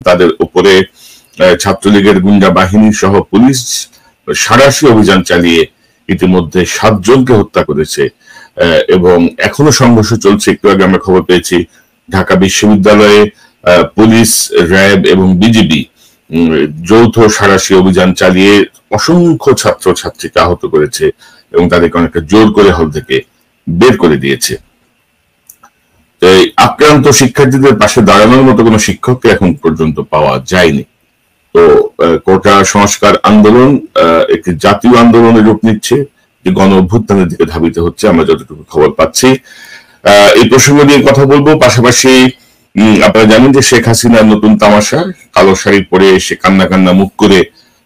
তাদের উপরে ছাত্রলীগের গুন্ডা বাহিনী সহ পুলিশ সাঁড়াশি অভিযান চালিয়ে ইতিমধ্যে 7 জনকে হত্যা করেছে এবং এখনো সংঘর্ষ চলছে। একটু আগে আমরা খবর পেয়েছি ঢাকা বিশ্ববিদ্যালয়ে পুলিশ, র্যাব এবং বিজিবি যৌথ সাঁড়াশি অভিযান চালিয়ে অসংখ্য ছাত্র ছাত্রীকে আহত করেছে এবং তাদেরকে অনেকটা জোর করে হল থেকে বের করে দিয়েছে। আক্রান্ত শিক্ষার্থীদের পাশে দাঁড়ানোর মতো কোনো শিক্ষককে এখন পর্যন্ত পাওয়া যায়নি। তো কোটা সংস্কার আন্দোলন একটি জাতীয় আন্দোলনের রূপ নিচ্ছে, যে গণ অভ্যুত্থানের দিকে ধাবিত হচ্ছে আমরা যতটুকু খবর পাচ্ছি। এই প্রসঙ্গ নিয়ে কথা বলবো। পাশাপাশি আপনারা জানেন যে শেখ হাসিনার নতুন তামাশা, কালো শাড়ি পরে সে কান্না কান্না মুখ করে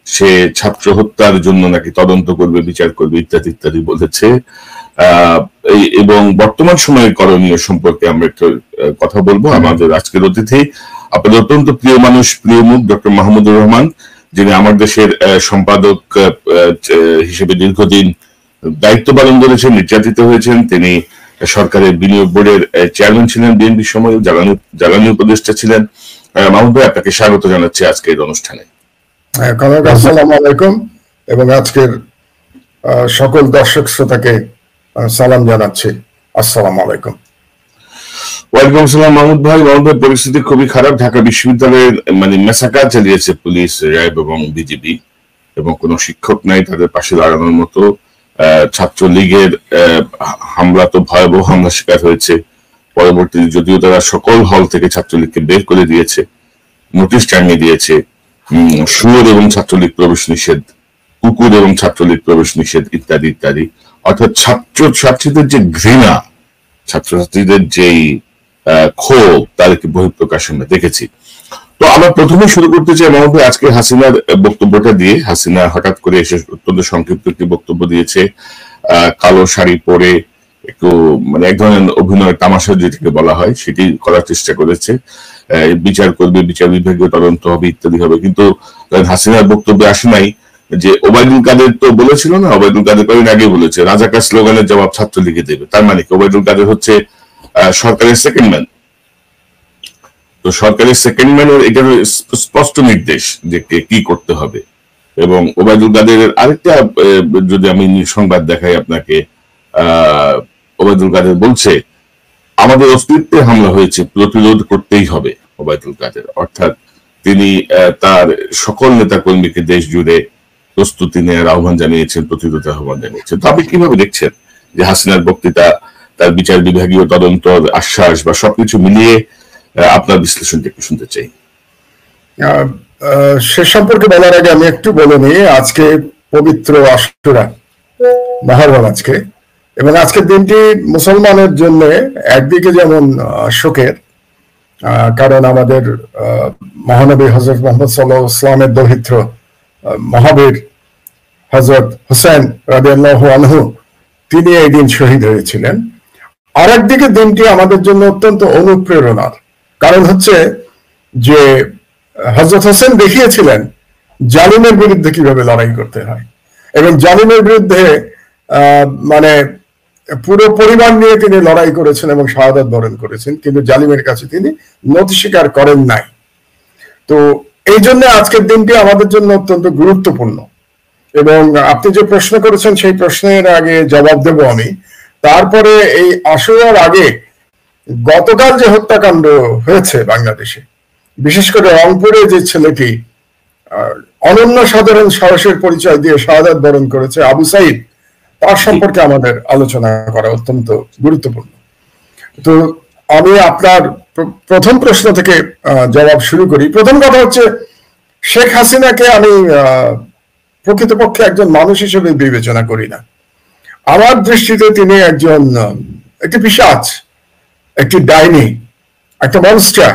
সে ছাত্র হত্যার জন্য নাকি তদন্ত করবে, বিচার করবে ইত্যাদি ইত্যাদি বলেছে। এবং বর্তমান সময়ের করণীয় সম্পর্কে আমরা একটু কথা বলবো। আমাদের আজকের অতিথি আপনাদের অত্যন্ত প্রিয় মানুষ, প্রিয় মুখ, ডক্টর মাহমুদুর রহমান, যিনি আমার দেশের সম্পাদক হিসেবে দীর্ঘদিন দায়িত্ব পালন করেছেন, নির্যাতিত হয়েছেন। তিনি সরকারের বিনিয়োগ বোর্ডের চেয়ারম্যান ছিলেন, বিএনপির সময় জ্বালানি উপদেষ্টা ছিলেন। মাহমুদ ভাই, আপনাকে স্বাগত জানাচ্ছি আজকের অনুষ্ঠানে। আসসালামু আলাইকুম এবং আজকের সকল দর্শক শ্রোতাকে সালাম জানাচ্ছি। আসসালামু আলাইকুম। ওয়ালাইকুম আসসালাম। মাহমুদ ভাই, পরিস্থিতি খুবই খারাপ। ঢাকা বিশ্ববিদ্যালয়ের মেসাকার চালিয়েছে পুলিশ, র্যাব এবং বিজিবি এবং কোনো শিক্ষক নাই তাদের পাশে দাঁড়ানোর মতো। ছাত্রলীগের হামলা তো ভয়াবহ হামলা শিকার হয়েছে। পরবর্তীতে যদিও তারা সকল হল থেকে ছাত্রলীগকে বের করে দিয়েছে, নোটিশ টাঙিয়ে দিয়েছে, শুয়োর এবং ছাত্রলীগ প্রবেশ নিষেধ, কুকুর এবং ছাত্রলীগ প্রবেশ নিষেধ ইত্যাদি ইত্যাদি। অর্থাৎ ছাত্রছাত্রীদের যে ঘৃণা, ছাত্রছাত্রীদের যেই ক্ষোভ, তাদেরকে বহিঃপ্রকাশ আমরা দেখেছি। তো আমরা প্রথমে শুরু করতে চাই মাহমুদ ভাই আজকে হাসিনার বক্তব্যটা দিয়ে। হাসিনা হঠাৎ করে এসে অত্যন্ত সংক্ষিপ্ত একটি বক্তব্য দিয়েছে, কালো শাড়ি পরে একটু এক ধরনের অভিনয় তামাশা যেটাকে বলা হয় সেটি করার চেষ্টা করেছে। বিচার করবে, বিচার বিভাগীয় তদন্ত হবে ইত্যাদি হবে। কিন্তু হাসিনার বক্তব্যে আসে নাই যে ওবায়দুল কাদের তো বলেছিল না, ওবায়দুল কাদের কয়েকদিন আগে বলেছে রাজাকার স্লোগানের জবাব ছাত্রলীগে দেবে। তার মানে কি ওবায়দুল কাদের হচ্ছে সরকারের সেকেন্ড ম্যান। তো সরকারের সেকেন্ড ম্যানের এটা স্পষ্ট নির্দেশ যে কি করতে হবে। এবং ওবায়দুল কাদের আরেকটা যদি আমি সংবাদ দেখাই আপনাকে, ওবায়দুল কাদের বলছে আমাদের অস্তিত্বে হামলা হয়েছে, প্রতিরোধ করতেই হবে। ওবায়দুল কাদের অর্থাৎ তিনি তার সকল নেতা কর্মীকে দেশ জুড়ে প্রস্তুতি নেওয়ার আহ্বান জানিয়েছেন, প্রতিরোধের আহ্বান জানিয়েছেন। তো আপনি কিভাবে দেখছেন যে হাসিনার বক্তৃতা, তার বিচার বিভাগীয় তদন্ত আশ্বাস বা সবকিছু মিলিয়ে আপনার বিশ্লেষণটা একটু শুনতে চাই। সে সম্পর্কে বলার আগে আমি একটু বলে নিই, আজকে পবিত্র আশুরা, মহররম আজকে, এবং আজকের দিনটি মুসলমানের জন্য একদিকে যেমন শোকের, কারণ আমাদের মহানবী হযরত মুহাম্মদ সাল্লাল্লাহু আলাইহি ওয়াসাল্লামের দৌহিত্র মহাবীর হযরত হুসাইন রাদিয়াল্লাহু আনহু তিনি এই দিন শহীদ হয়েছিলেন। আর একদিকে দিনটি আমাদের জন্য অত্যন্ত অনুপ্রেরণার, কারণ হচ্ছে যে হযরত হোসেন দেখিয়েছিলেন জালিমের বিরুদ্ধে কিভাবে লড়াই করতে হয়, এবং জালিমের বিরুদ্ধে পুরো পরিবার নিয়ে তিনি লড়াই করেছেন এবং শাহাদাত বরণ করেছেন, কিন্তু জালিমের কাছে তিনি নতি স্বীকার করেন নাই। তো এই জন্য আজকের দিনটি আমাদের জন্য অত্যন্ত গুরুত্বপূর্ণ। এবং আপনি যে প্রশ্ন করেছেন সেই প্রশ্নের আগে জবাব দেব আমি। তারপরে এই আশুরার আগে গতকাল যে হত্যাকাণ্ড হয়েছে বাংলাদেশে, বিশেষ করে রংপুরে যে ছেলেটি অনন্য সাধারণ সাহসের পরিচয় দিয়ে শাহাদাত বরণ করেছে, আবু সাইদ, তার সম্পর্কে আমাদের আলোচনা করা অত্যন্ত গুরুত্বপূর্ণ। তো আমি আপনার প্রথম প্রশ্ন থেকে জবাব শুরু করি। প্রথম কথা হচ্ছে, শেখ হাসিনাকে আমি প্রকৃতপক্ষে একজন মানুষ হিসেবে বিবেচনা করি না। আমার দৃষ্টিতে তিনি একটি পিশাচ, একটি ডাইনি, একটা মনস্টার,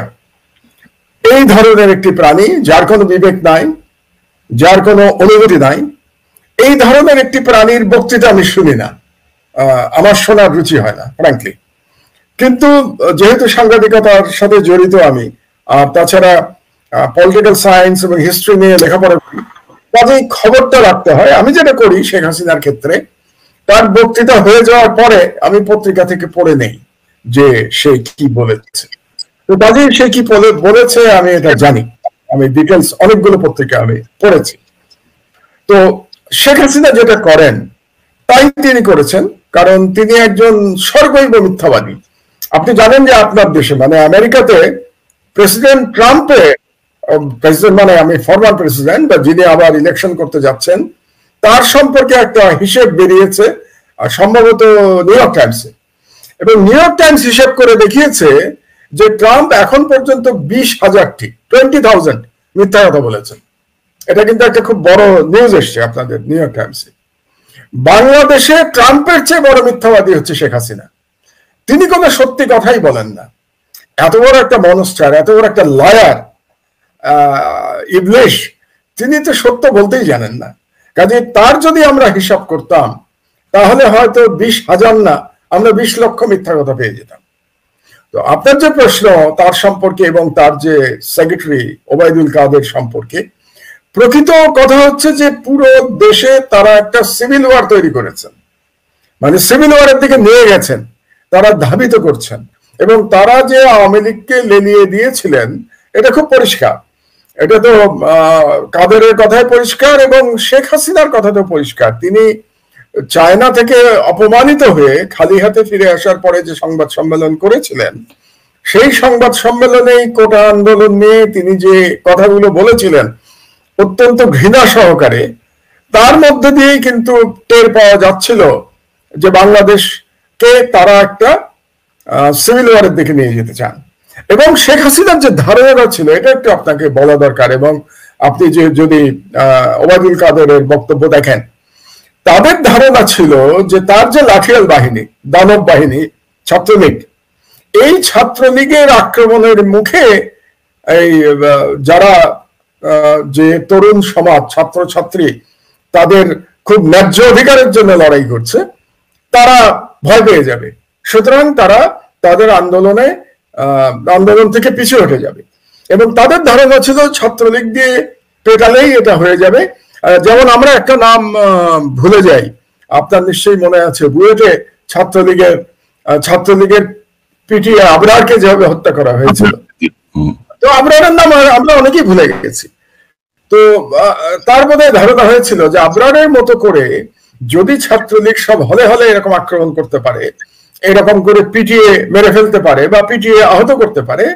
এই ধরনের একটি প্রাণী, যার কোনো বিবেক নাই, যার কোনো অনুভূতি নাই। এই ধরনের একটি প্রাণীর বক্তৃতা আমি শুনি না, আমার শোনার রুচি হয় না ফ্র্যাঙ্কলি। কিন্তু যেহেতু সাংবাদিকতার সাথে জড়িত আমি, তাছাড়া পলিটিক্যাল সায়েন্স এবং হিস্ট্রি নিয়ে লেখাপড়া করি, কাজেই খবরটা রাখতে হয়। আমি যেটা করি শেখ হাসিনার ক্ষেত্রে, তার বক্তৃতা হয়ে যাওয়ার পরে আমি পত্রিকা থেকে পড়ে নেই যে সে কি বলেছে। তো কাজেই সে কি বলেছে আমি এটা জানি। আমি ডিটেলস অনেকগুলো পত্রিকা আমি পড়েছি। তো শেখ হাসিনা যেটা করেন তাই তিনি করেছেন, কারণ তিনি একজন সর্বৈব মিথ্যাবাদী। আপনি জানেন যে আপনার দেশে মানে আমেরিকাতে প্রেসিডেন্ট ট্রাম্পের প্রেসিডেন্ট মানে আমি ফর্মার প্রেসিডেন্ট বা যিনি আবার ইলেকশন করতে যাচ্ছেন তার সম্পর্কে একটা হিসেব বেরিয়েছে সম্ভবত নিউ ইয়র্ক টাইমসে, এবং নিউ ইয়র্ক টাইমস হিসেব করে দেখিয়েছে যে ট্রাম্প এখন পর্যন্ত 20,000টি 20,000 মিথ্যা কথা বলেছেন। এটা কিন্তু একটা খুব বড় নিউজ এসছে আপনাদের নিউ ইয়র্ক টাইমসে। বাংলাদেশে ট্রাম্পের চেয়ে বড় মিথ্যাবাদী হচ্ছে শেখ হাসিনা। তিনি কোনো সত্যি কথাই বলেন না। এত বড় একটা মনস্টার, এত বড় একটা লয়ার, ইবলিশ, তিনি তো সত্য বলতেই জানেন না। কাজে তার যদি আমরা হিসাব করতাম তাহলে হয়তো 20,000 না, আমরা 20 লক্ষ মিথ্যা কথা পেয়ে যেতাম। তো আপনার যে প্রশ্ন তার সম্পর্কে এবং তার যে সেক্রেটারি ওবায়দুল কাদের সম্পর্কে, প্রকৃত কথা হচ্ছে যে পুরো দেশে তারা একটা সিভিল ওয়ার তৈরি করেছেন, মানে সিভিল ওয়ারের দিকে নিয়ে গেছেন, তারা ধাবিত করছেন। এবং তারা যে আওয়ামী লীগকে লেলিয়ে দিয়েছিলেন এটা খুব পরিষ্কার। এটা তো কাদেরের কথায় পরিষ্কার এবং শেখ হাসিনার কথাতেও পরিষ্কার। তিনি চায়না থেকে অপমানিত হয়ে খালি হাতে ফিরে আসার পরে যে সংবাদ সম্মেলন করেছিলেন, সেই সংবাদ সম্মেলনে কোটা আন্দোলন নিয়ে তিনি যে কথাগুলো বলেছিলেন অত্যন্ত ঘৃণা সহকারে, তার মধ্যে দিয়েই কিন্তু টের পাওয়া যাচ্ছিল যে বাংলাদেশকে তারা একটা সিভিল ওয়ারের দিকে নিয়ে যেতে চান। এবং শেখ হাসিনার যে ধারণা ছিল এটা একটু আপনাকে বলা দরকার। এবং আপনি যে যদি ওবায়দুল কাদেরের বক্তব্য দেখেন, তাদের ধারণা ছিল যে তার যে লাঠিয়াল বাহিনী, দানব বাহিনী ছাত্রলীগ, এই ছাত্রলীগের আক্রমণের মুখে এই যারা যে তরুণ সমাজ ছাত্রছাত্রী তাদের খুব ন্যায্য অধিকারের জন্য লড়াই করছে, তারা ভয় পেয়ে যাবে, সুতরাং তারা তাদের আন্দোলন থেকে পিছু হটে যাবে। এবং তাদের ধারণা ছিল ছাত্রলীগ দিয়ে পেটালেই এটা হয়ে যাবে। যেমন আমরা একটা নাম ভুলে যাই, আপনার নিশ্চয়ই মনে আছে বুয়েটে ছাত্রলীগের পিটিয়ে আবরারকে যেভাবে হত্যা করা হয়েছিল, তো আবরারের নাম আমরা অনেকেই ভুলে গেছি। তো তার বোধহয় ধারণা হয়েছিল যে আবরারের মতো করে যদি ছাত্রলীগ সব হলে হলে এরকম আক্রমণ করতে পারে, এরকম করে পিটিয়ে মেরে ফেলতে পারে বা পিটিয়ে আহত করতে পারে,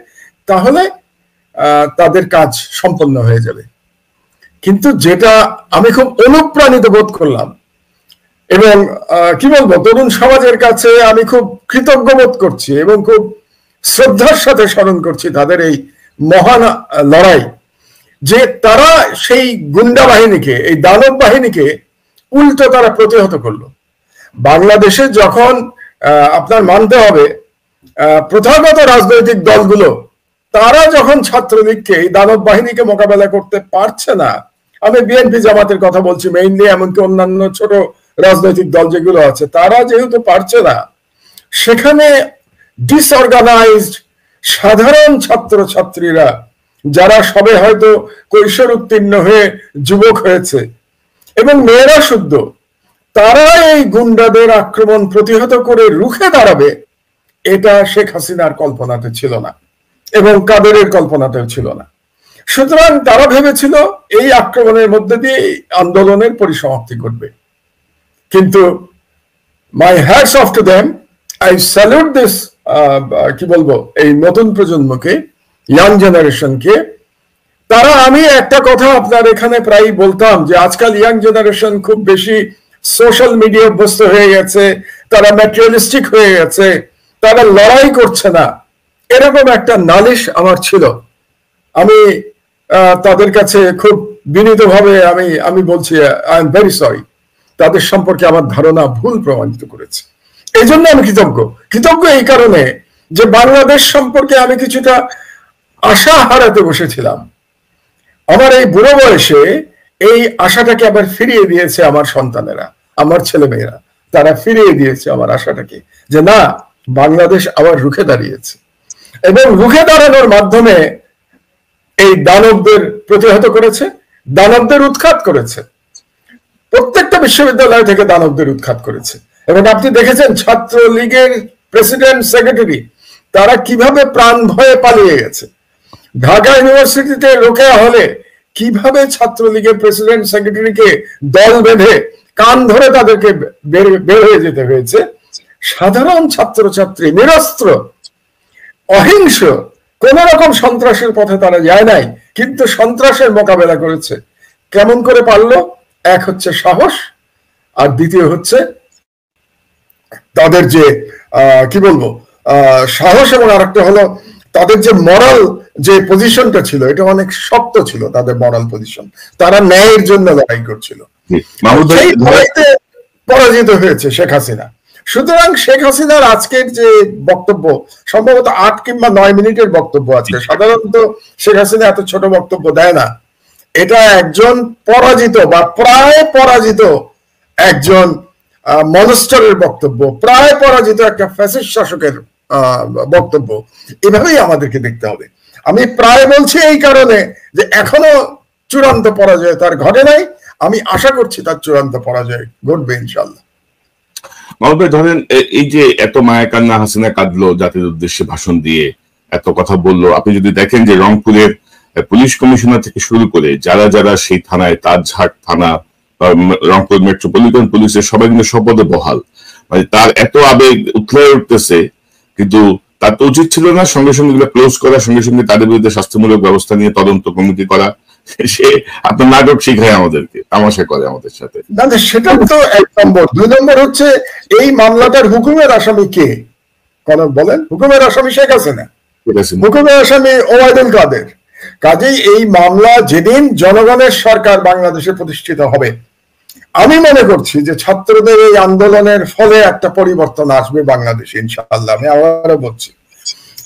তাহলে তাদের কাজ সম্পন্ন হয়ে যাবে। কিন্তু যেটা আমি খুব অনুপ্রাণিত বোধ করলাম এবং কি বলবো, তরুণ সমাজের কাছে আমি খুব কৃতজ্ঞ বোধ করছি এবং খুব শ্রদ্ধার সাথে স্মরণ করছি তাদের এই মহান লড়াই, যে তারা সেই গুন্ডা বাহিনীকে, এই দানব বাহিনীকে উল্টো তারা প্রতিহত করলো। বাংলাদেশে যখন আপনার মানতে হবে প্রথাগত রাজনৈতিক দলগুলো তারা যখন ছাত্রলীগকে, এই দানব বাহিনীকে মোকাবেলা করতে পারছে না, আমি বিএনপি জামাতের কথা বলছি মেইনলি, এমনকি অন্যান্য ছোট রাজনৈতিক দল যেগুলো আছে, তারা যেহেতু পারছে না, সেখানে ডিসঅর্গানাইজড সাধারণ ছাত্রছাত্রীরা যারা সবে হয়তো কৈশোর উত্তীর্ণ হয়ে যুবক হয়েছে এবং মেয়েরা শুদ্ধ, তারা এই গুন্ডাদের আক্রমণ প্রতিহত করে রুখে দাঁড়াবে, এটা শেখ হাসিনার কল্পনাতে ছিল না এবং কাদেরের কল্পনাতেও ছিল না। সুতরাং তারা ভেবেছিল এই আক্রমণের মধ্যে দিয়ে আন্দোলনের পরিসমাপ্তি ঘটবে। কিন্তু my hats off to them, I salute this, কি বলবো, এই নতুন প্রজন্মকে, ইয়াং জেনারেশনকে। তারা, আমি একটা কথা আপনার এখানে প্রায় বলতাম যে আজকাল ইয়াং জেনারেশন খুব বেশি সোশ্যাল মিডিয়া অভ্যস্ত হয়ে গেছে, তারা ম্যাটেরিয়ালিস্টিক হয়ে গেছে, তারা লড়াই করছে না, এরকম একটা নালিশ আমার ছিল। আমি তাদের কাছে খুব বিনীতভাবে আমি বলছি আই এম ভেরি সরি, তাদের সম্পর্কে আমার ধারণা ভুল প্রমাণিত করেছে। এই জন্য আমি কৃতজ্ঞ এই কারণে যে বাংলাদেশ সম্পর্কে আমি কিছুটা আশা হারাতে বসেছিলাম। আমার এই বুড়ো বয়সে এই আশাটাকে আবার ফিরিয়ে দিয়েছে আমার সন্তানেরা, আমার ছেলেমেয়েরা, তারা ফিরিয়ে দিয়েছে আমার আশাটাকে, যে না, বাংলাদেশ আবার রুখে দাঁড়িয়েছে এবং রুখে দাঁড়ানোর মাধ্যমে এই দানবদের প্রতিহত করেছে, দানবদের উৎখাত করেছে, প্রত্যেকটা বিশ্ববিদ্যালয় থেকে দানবদের উৎখাত করেছে। এবং আপনি দেখেছেন ছাত্রলীগের প্রেসিডেন্ট, সেক্রেটারি, তারা কিভাবে প্রাণ ভয়ে পালিয়ে গেছে। ঢাকা ইউনিভার্সিটিতে রোকেয়া হলে কিভাবে ছাত্রলীগের প্রেসিডেন্ট সেক্রেটারিকে দল বেঁধে কান ধরে তাদেরকে বের হয়ে যেতে হয়েছে। সাধারণ ছাত্রছাত্রী নিরস্ত্র, অহিংস, কোন রকম সন্ত্রাসের পথে তারা যায় নাই, কিন্তু সন্ত্রাসের মোকাবেলা করেছে। কেমন করে পারলো? এক হচ্ছে সাহস, আর দ্বিতীয় হচ্ছে তাদের যে কি বলবো সাহস, এবং আরেকটা হলো তাদের যে মরাল যে পজিশনটা ছিল, এটা অনেক শক্ত ছিল তাদের মরাল পজিশন। তারা ন্যায়ের জন্য লড়াই করছিল। পরাজিত হয়েছে শেখ হাসিনা। সুতরাং শেখ হাসিনার আজকের যে বক্তব্য, সম্ভবত 8 কিংবা 9 মিনিটের বক্তব্য আজকে, সাধারণত শেখ হাসিনা এত ছোট বক্তব্য দেয় না। এটা একজন পরাজিত বা প্রায় পরাজিত একজন মনস্টারের বক্তব্য, প্রায় পরাজিত একটা ফ্যাসিস্ট শাসকের বক্তব্য। এভাবেই আমাদেরকে দেখতে হবে। আমি প্রায় বলছি এই কারণে যে এখনো চূড়ান্ত পরাজয় তার ঘটে নাই। আমি আশা করছি তার চূড়ান্ত পরাজয় ঘটবে ইনশাল্লাহ। মাহমুদ ভাই, ধরেন এই যে এত মায়া কান্না হাসিনা কাঁদলো জাতির উদ্দেশ্যে ভাষণ দিয়ে, এত কথা বললো, আপনি যদি দেখেন যে রংপুরের পুলিশ কমিশনার থেকে শুরু করে যারা যারা সেই থানায়, তাজহাট থানা, রংপুর মেট্রোপলিটন পুলিশের সবাই কিন্তু শপথে বহাল। মানে তার এত আবেগ উথলে উঠতেছে, কিন্তু তার তো উচিত ছিল না সঙ্গে সঙ্গে এগুলো ক্লোজ করা, সঙ্গে সঙ্গে তাদের বিরুদ্ধে শাস্তিমূলক ব্যবস্থা নিয়ে তদন্ত কমিটি করা। সে আপনার নাটক শিখায় আমাদেরকে, তামাশা করে আমাদের সাথে। না, সেটা তো 1 নম্বর। 2 নম্বর হচ্ছে এই মামলাটার হুকুমের আসামি কে? কোন বলেন? হুকুমের আসামি শেখ হাসিনা, হুকুমের আসামি ওবায়দুল কাদের। কাজেই এই মামলা যেদিন জনগণের সরকার বাংলাদেশে প্রতিষ্ঠিত হবে, আমি মনে করছি যে ছাত্রদের এই আন্দোলনের ফলে একটা পরিবর্তন আসবে বাংলাদেশে ইনশাআল্লাহ। আমি আবারও বলছি,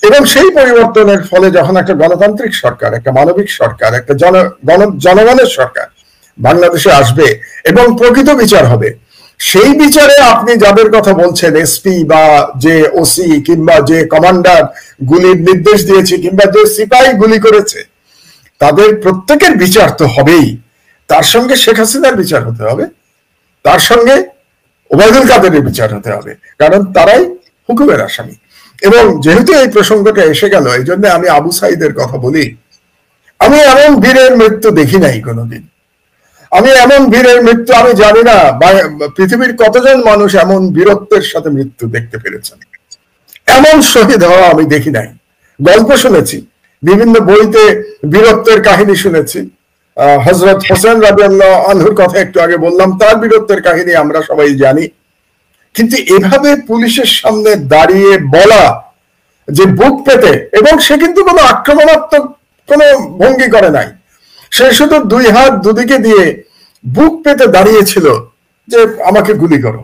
এবং সেই পরিবর্তনের ফলে যখন একটা গণতান্ত্রিক সরকার, একটা মানবিক সরকার, একটা জনগণের সরকার বাংলাদেশে আসবে এবং প্রকৃত বিচার হবে, সেই বিচারে আপনি যাদের কথা বলছেন, এসপি বা যে ওসি কিংবা যে কমান্ডার গুলির নির্দেশ দিয়েছে কিংবা যে সিপাহী গুলি করেছে, তাদের প্রত্যেকের বিচার তো হবেই। তার সঙ্গে শেখ হাসিনার বিচার হতে হবে, তার সঙ্গে ওবায়দুল কাদেরের বিচার হতে হবে, কারণ তারাই হুকুমের আসামি। এবং যেহেতু এই প্রসঙ্গটা এসে গেল, এই জন্য আমি আবু সাইদের কথা বলি। আমি এমন বীরের মৃত্যু দেখি নাই কোনোদিন। আমি এমন বীরের মৃত্যু আমি জানি না পৃথিবীর কতজন মানুষ এমন বীরত্বের সাথে মৃত্যু দেখতে পেরেছেন। এমন শহীদ হওয়া আমি দেখি নাই। গল্প শুনেছি, বিভিন্ন বইতে বীরত্বের কাহিনী শুনেছি। হযরত হোসেন রাদিয়াল্লাহু আনহুর কথা একটু আগে বললাম, তার বীরত্বের কাহিনী আমরা সবাই জানি। কিন্তু এভাবে পুলিশের সামনে দাঁড়িয়ে বলা যে বুক পেতে, এবং সে কিন্তু কোনো আক্রমণাত্মক কোনো ভঙ্গি করে নাই, সে শুধু 2 হাত দুদিকে দিয়ে বুক পেতে দাঁড়িয়েছিল যে আমাকে গুলি করো।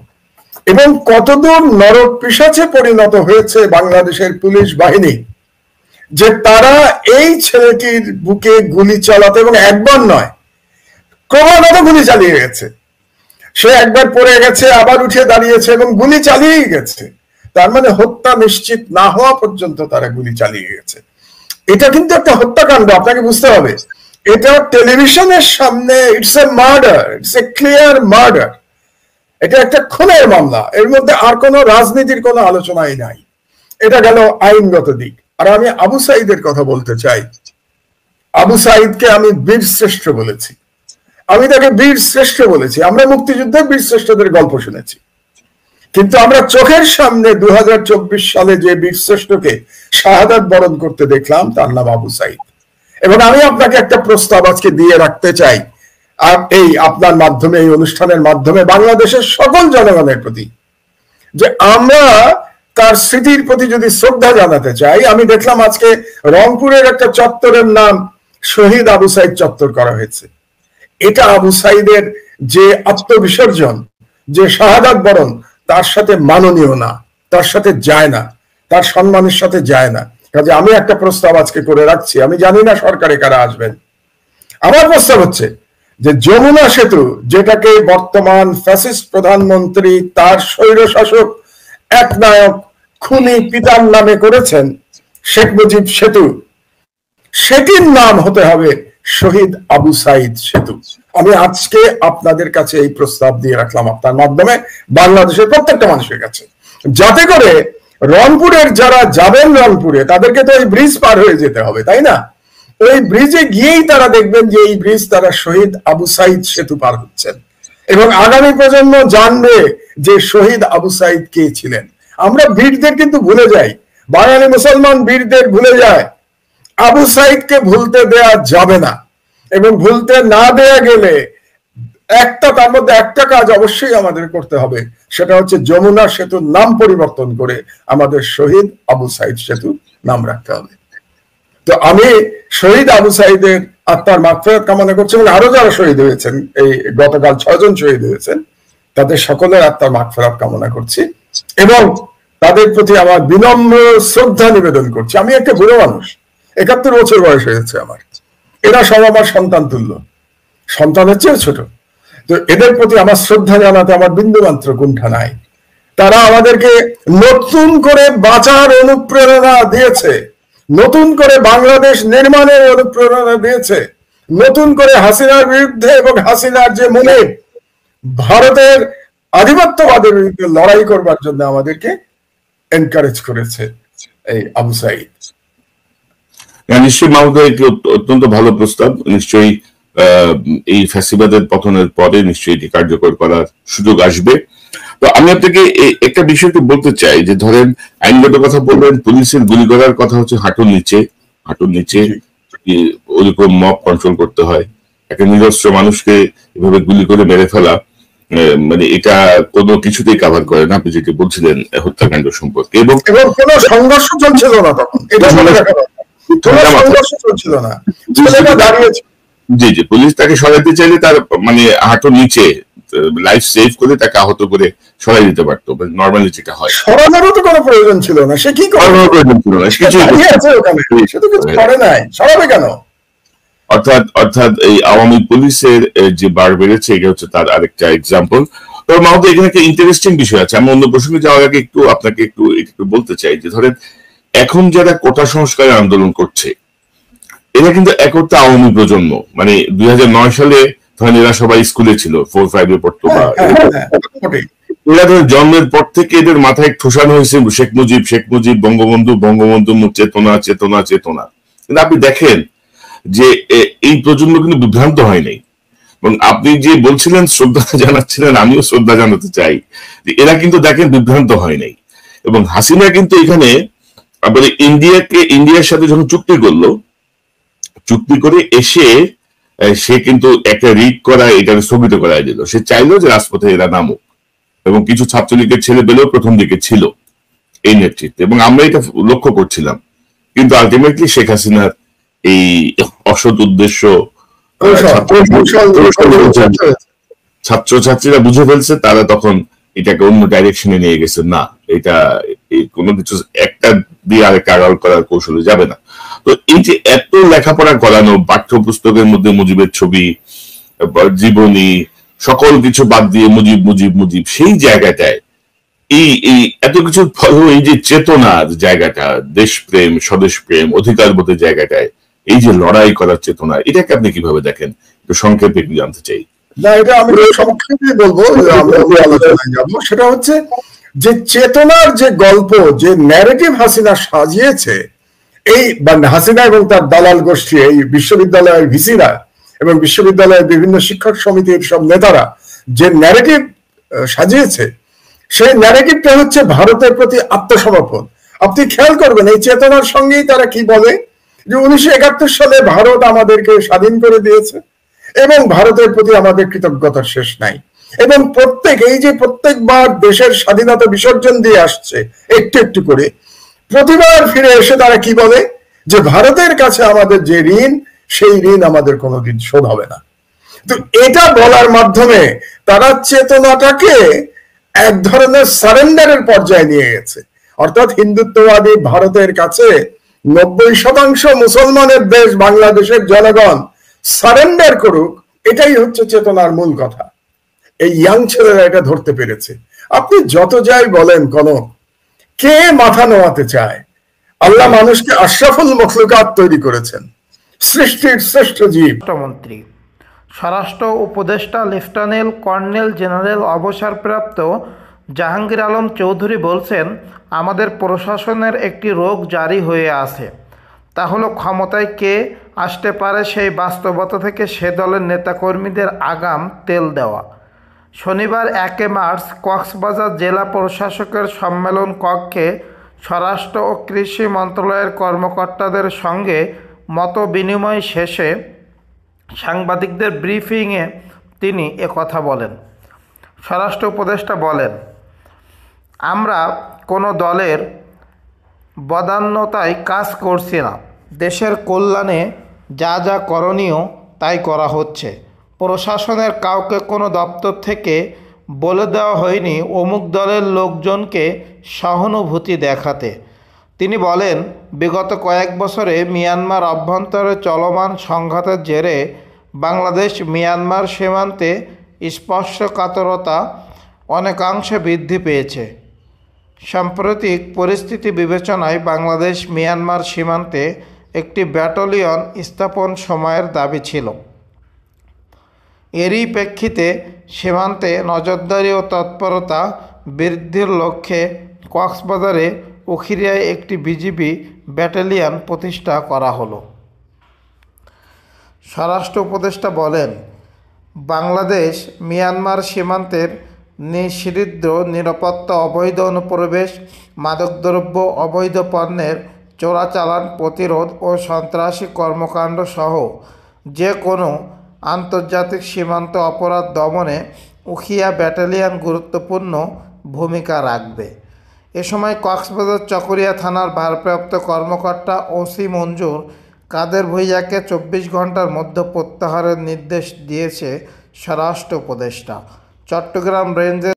এবং কতদূর নরক পিশাচে পরিণত হয়েছে বাংলাদেশের পুলিশ বাহিনী, যে তারা এই ছেলেটির বুকে গুলি চালাতে, এবং একবার নয় ক্রমাগত গুলি চালিয়ে গেছে। সে একবার পড়ে গেছে, আবার উঠে দাঁড়িয়েছে এবং গুলি চালিয়েই গেছে। তার মানে হত্যা নিশ্চিত না হওয়া পর্যন্ত তারা গুলি চালিয়ে গেছে। এটা কিন্তু একটা হত্যাকাণ্ড, আপনাকে বুঝতে হবে। এটা টেলিভিশনের সামনে it's a murder, it's a clear murder. এটা একটা খুনের মামলা, এর মধ্যে আর কোনো রাজনীতির কোনো আলোচনাই নাই। এটা গেল আইনগত দিক। আর আমি আবু সাইদের কথা বলতে চাই। আবু সাইদকে আমি বীর শ্রেষ্ঠ বলেছি, আমি তাকে বীর শ্রেষ্ঠ বলেছি। আমরা মুক্তিযুদ্ধের বীর শ্রেষ্ঠদের গল্প শুনেছি, কিন্তু আমরা চোখের সামনে 2024 সালে যে বীর শ্রেষ্ঠকে শাহাদাত বরণ করতে দেখলাম, তার নাম আবু সাইদ। এবং আমি আপনাকে একটা প্রস্তাব আজকে দিয়ে রাখতে চাই, আর এই আপনার মাধ্যমে, এই অনুষ্ঠানের মাধ্যমে বাংলাদেশের সকল জনগণের প্রতি, যে আমরা তার স্মৃতির প্রতি যদি শ্রদ্ধা জানাতে চাই। আমি দেখলাম আজকে রংপুরের একটা চত্বরের নাম শহীদ আবু সাইদ চত্বর করা হয়েছে। এটা আবু সাইদের যে আত্মবিসর্জন, যে শাহাদাত বরণ, তার সাথে মাননীয় না, তার সাথে যায় না, তার সম্মানের সাথে যায় না। কাজে আমি একটা প্রস্তাব আজকে করে রাখছি, আমি জানি না সরকারে কারা আসবেন। আমার প্রস্তাব হচ্ছে যে যমুনা সেতু, যেটাকে বর্তমান ফ্যাসিস্ট প্রধানমন্ত্রী তার স্বৈরশাসক একনায়ক খুনি পিতার নামে করেছেন, শেখ মুজিব সেতু, সেটির নাম হতে হবে শহীদ আবু সাইদ সেতু। আমি আজকে আপনাদের কাছে এই প্রস্তাব দিয়ে রাখলাম আপনার মাধ্যমে, বাংলাদেশের প্রত্যেকটা মানুষের কাছে, যাতে করে রংপুরের যারা যাবেন রংপুরে, তাদেরকে তো এই ব্রিজ পার হয়ে যেতে হবে, তাই না? ওই ব্রিজে গিয়েই তারা দেখবেন যে এই ব্রিজ তারা শহীদ আবু সাইদ সেতু পার হচ্ছেন, এবং আগামী প্রজন্ম জানবে যে শহীদ আবু সাইদ কে ছিলেন। আমরা বীরদের কিন্তু ভুলে যাই, বাঙালি মুসলমান বীরদের ভুলে যায়। আবু সাইদকে ভুলতে দেয়া যাবে না, এবং ভুলতে না দেয়া গেলে তার মধ্যে একটা কাজ অবশ্যই আমাদের করতে হবে, সেটা হচ্ছে যমুনা সেতুর নাম পরিবর্তন করে আমাদের শহীদ আবু সাইদ সেতু নাম রাখতে হবে। তো আমি শহীদ আবু সাইদের আত্মার মাগফিরাত কামনা করছি, এবং আরো যারা শহীদ হয়েছেন, এই গতকাল 6 জন শহীদ হয়েছেন, তাদের সকলের আত্মার মাগফিরাত কামনা করছি এবং তাদের প্রতি আমার বিনম্র শ্রদ্ধা নিবেদন করছি। আমি একটা বুড়ো মানুষ, 71 বছর বয়স হয়েছে আমার। এরা সব আমার সন্তান তুল্য, সন্তানের চেয়ে ছোট। তো এদের প্রতি আমার শ্রদ্ধা জানাতে আমার বিন্দুমাত্র কুণ্ঠা নাই। তারা আমাদেরকে নতুন করে বাঁচার অনুপ্রেরণা দিয়েছে, নতুন করে বাংলাদেশ নির্মাণের অনুপ্রেরণা দিয়েছে, নতুন করে হাসিনার বিরুদ্ধে এবং হাসিনার যে মনে ভারতের আধিপত্যবাদের বিরুদ্ধে লড়াই করবার জন্য আমাদেরকে এনকারেজ করেছে এই আবু সাইদ। নিশ্চয়ই মাহমুদ ভাই, একটি অত্যন্ত ভালো প্রস্তাব। নিশ্চয়ই এই ফ্যাসিবাদের পতনের পরে নিশ্চয়ই এটি কার্যকর করার সুযোগ আসবে। তো আমি আপনাকে একটা বিষয় একটু বলতে চাই, যে ধরেন আইনগত কথা বলবেন, পুলিশের গুলি করার কথা হচ্ছে হাঁটুর নিচে ওইরকম মব কন্ট্রোল করতে হয়। একটা নিরস্ত্র মানুষকে এভাবে গুলি করে মেরে ফেলা, মানে এটা কোনো কিছুতেই কাভার করে না। আপনি যেটি বলছিলেন হত্যাকাণ্ড সম্পর্কে, এবং কোনো সংঘর্ষ চলছিল না তখন, এটা মনে রাখা দরকার। কোনো সংঘর্ষ চলছিল না, ছেলেটা দাঁড়িয়েছে। জি জি, পুলিশ তাকে সরাইতে চাইলে তার মানে হাঁটুর নিচে লাইফ সেভ করে তাকে আহত করে সরাই দিতে পারতো, নর্মালি যেটা হয়। সরানোরও তো কোনো প্রয়োজন ছিল না, সে কি করে? প্রয়োজন ছিল না, সে তো কিছু করে নাই, সরাবে কেন? অর্থাৎ এই আওয়ামী পুলিশের যে বার বেড়েছে, এটা হচ্ছে তার আরেকটা এক্সাম্পল। তো মাহমুদ, এখানে একটা ইন্টারেস্টিং বিষয় আছে। আমি অন্য প্রসঙ্গে যাওয়ার আগে আপনাকে একটু বলতে চাই যে ধরেন এখন যারা কোটা সংস্কারের আন্দোলন করছে, এরা কিন্তু এক অর্থে আওয়ামী প্রজন্ম। মানে 2009 সালে ধরেন এরা সবাই স্কুলে ছিল, 4-5 পড়তো, বা এরা ধরেন জন্মের পর থেকে এদের মাথায় ঠোসানো হয়েছে শেখ মুজিব, বঙ্গবন্ধু চেতনা। কিন্তু আপনি দেখেন যে এই প্রজন্ম কিন্তু বিভ্রান্ত হয় নাই। এবং আপনি যে বলছিলেন শ্রদ্ধা জানাচ্ছিলেন, আমিও শ্রদ্ধা জানাতে চাই যে এরা কিন্তু দেখেন বিভ্রান্ত হয় নাই। এবং হাসিনা কিন্তু এখানে আপনার ইন্ডিয়ার সাথে যখন চুক্তি করে এসে সে কিন্তু একটা রিট করা, এটা স্থগিত করাই দিল। সে চাইলো যে রাজপথে এরা নামুক, এবং কিছু ছাত্রলীগের ছেলে পেলেও প্রথম দিকে ছিল এই নেতৃত্বে, এবং আমরা এটা লক্ষ্য করছিলাম। কিন্তু আলটিমেটলি শেখ হাসিনার এই অসৎ উদ্দেশ্য ছাত্রছাত্রীরা বুঝে ফেলছে, তারা তখন এটাকে অন্য ডাইরেকশনে নিয়ে গেছে। না, এটা কোনো কিছু একটা দিয়ে আরেকটা আড়াল করার কৌশলে যাবে না। তো এই যে এত লেখাপড়া করানো, পাঠ্যপুস্তকের মধ্যে মুজিবের ছবি, জীবনী, সকল কিছু বাদ দিয়ে মুজিব, সেই জায়গাটায় এই এত কিছুর ফলেও এই যে চেতনার জায়গাটা, দেশপ্রেম, স্বদেশপ্রেম, অধিকারবোধের জায়গাটায় এই যে লড়াই করার চেতনা, এটাকে আপনি কিভাবে দেখেন? একটু সংক্ষেপে একটু জানতে চাই। না, এটা আমি সংক্ষেপে বলবো, আলোচনায় যাবো। সেটা হচ্ছে যে চেতনার যে গল্প, যে ন্যারেটিভ হাসিনা সাজিয়েছে, এই হাসিনা এবং তার দালাল গোষ্ঠী, এই বিশ্ববিদ্যালয়ের ভিসিরা এবং বিশ্ববিদ্যালয়ের বিভিন্ন শিক্ষক সমিতির সব নেতারা যে ন্যারেটিভ সাজিয়েছে, সেই ন্যারেটিভটা হচ্ছে ভারতের প্রতি আত্মসমর্পণ। আপনি খেয়াল করবেন এই চেতনার সঙ্গেই তারা কি বলে, যে 1971 সালে ভারত আমাদেরকে স্বাধীন করে দিয়েছে এবং ভারতের প্রতি আমাদের কৃতজ্ঞতার শেষ নাই। এবং প্রত্যেকবার দেশের স্বাধীনতা বিসর্জন দিয়ে আসছে একটু একটু করে, প্রতিবার ফিরে এসে তারা কি বলে, যে ভারতের কাছে আমাদের যে ঋণ, সেই ঋণ আমাদের কোনোদিন শোধ হবে না। তো এটা বলার মাধ্যমে তারা চেতনাটাকে এক ধরনের সারেন্ডারের পর্যায়ে নিয়ে গেছে। অর্থাৎ হিন্দুত্ববাদী ভারতের কাছে 90% মুসলমানের দেশ বাংলাদেশের জনগণ সারেন্ডার করুক, এটাই হচ্ছে চেতনার মূল কথা। এই ইয়াং ছেলেরা এটা ধরতে পেরেছে। আপনি যত যাই বলেন, কে মাথা নোয়াতে চায়? আল্লাহ মানুষকে আশরাফুল মখলুকাত তৈরি করেছেন, সৃষ্টির শ্রেষ্ঠ জীব। মন্ত্রী, স্বরাষ্ট্র উপদেষ্টা লেফটেন্যান্ট কর্নেল জেনারেল অবসরপ্রাপ্ত জাহাঙ্গীর আলম চৌধুরী বলছেন, আমাদের প্রশাসনের একটি রোগ জারি হয়ে আছে, তা হলো ক্ষমতায় কে আসতে পারে সেই বাস্তবতা থেকে সে দলের নেতাকর্মীদের আগাম তেল দেওয়া। শনিবার 1 মার্চ কক্সবাজার জেলা প্রশাসকের সম্মেলন কক্ষে স্বরাষ্ট্র ও কৃষি মন্ত্রণালয়ের কর্মকর্তাদের সঙ্গে মত বিনিময় শেষে সাংবাদিকদের ব্রিফিংয়ে তিনি একথা বলেন। স্বরাষ্ট্র উপদেষ্টা বলেন, আমরা কোনো দলের বদান্যতায় কাজ করছি না। দেশের কল্যাণে যা যা করণীয় তাই করা হচ্ছে। প্রশাসনের কাউকে কোনো দপ্তর থেকে বলে দেওয়া হয়নি অমুক দলের লোকজনকে সহানুভূতি দেখাতে। তিনি বলেন, বিগত কয়েক বছরে মিয়ানমার অভ্যন্তরে চলমান সংঘাতের জেরে বাংলাদেশ মিয়ানমার সীমান্তে স্পর্শকাতরতা অনেকাংশে বৃদ্ধি পেয়েছে। সাম্প্রতিক পরিস্থিতি বিবেচনায় বাংলাদেশ মিয়ানমার সীমান্তে একটি ব্যাটালিয়ন স্থাপন সময়ের দাবি ছিল। এরই প্রেক্ষিতে সীমান্তে নজরদারি ও তৎপরতা বৃদ্ধির লক্ষ্যে কক্সবাজারে উখিরিয়ায় একটি বিজিবি ব্যাটালিয়ন প্রতিষ্ঠা করা হলো। স্বরাষ্ট্র উপদেষ্টা বলেন, বাংলাদেশ মিয়ানমার সীমান্তের নিষিদ্ধ নিরাপত্তা, অবৈধ অনুপ্রবেশ, মাদকদ্রব্য, অবৈধ পণ্যের চোরাচালান প্রতিরোধ ও সন্ত্রাসী কর্মকাণ্ড সহ যে কোনো আন্তর্জাতিক সীমান্ত অপরাধ দমনে উখিয়া ব্যাটালিয়ন গুরুত্বপূর্ণ ভূমিকা রাখবে। এ সময় কক্সবাজার চকরিয়া থানার ভারপ্রাপ্ত কর্মকর্তা ওসি মঞ্জুর কাদের ভূঁইয়াকে 24 ঘন্টার মধ্যে প্রত্যাহারের নির্দেশ দিয়েছে স্বরাষ্ট্র উপদেষ্টা। চট্টগ্রাম রেঞ্জের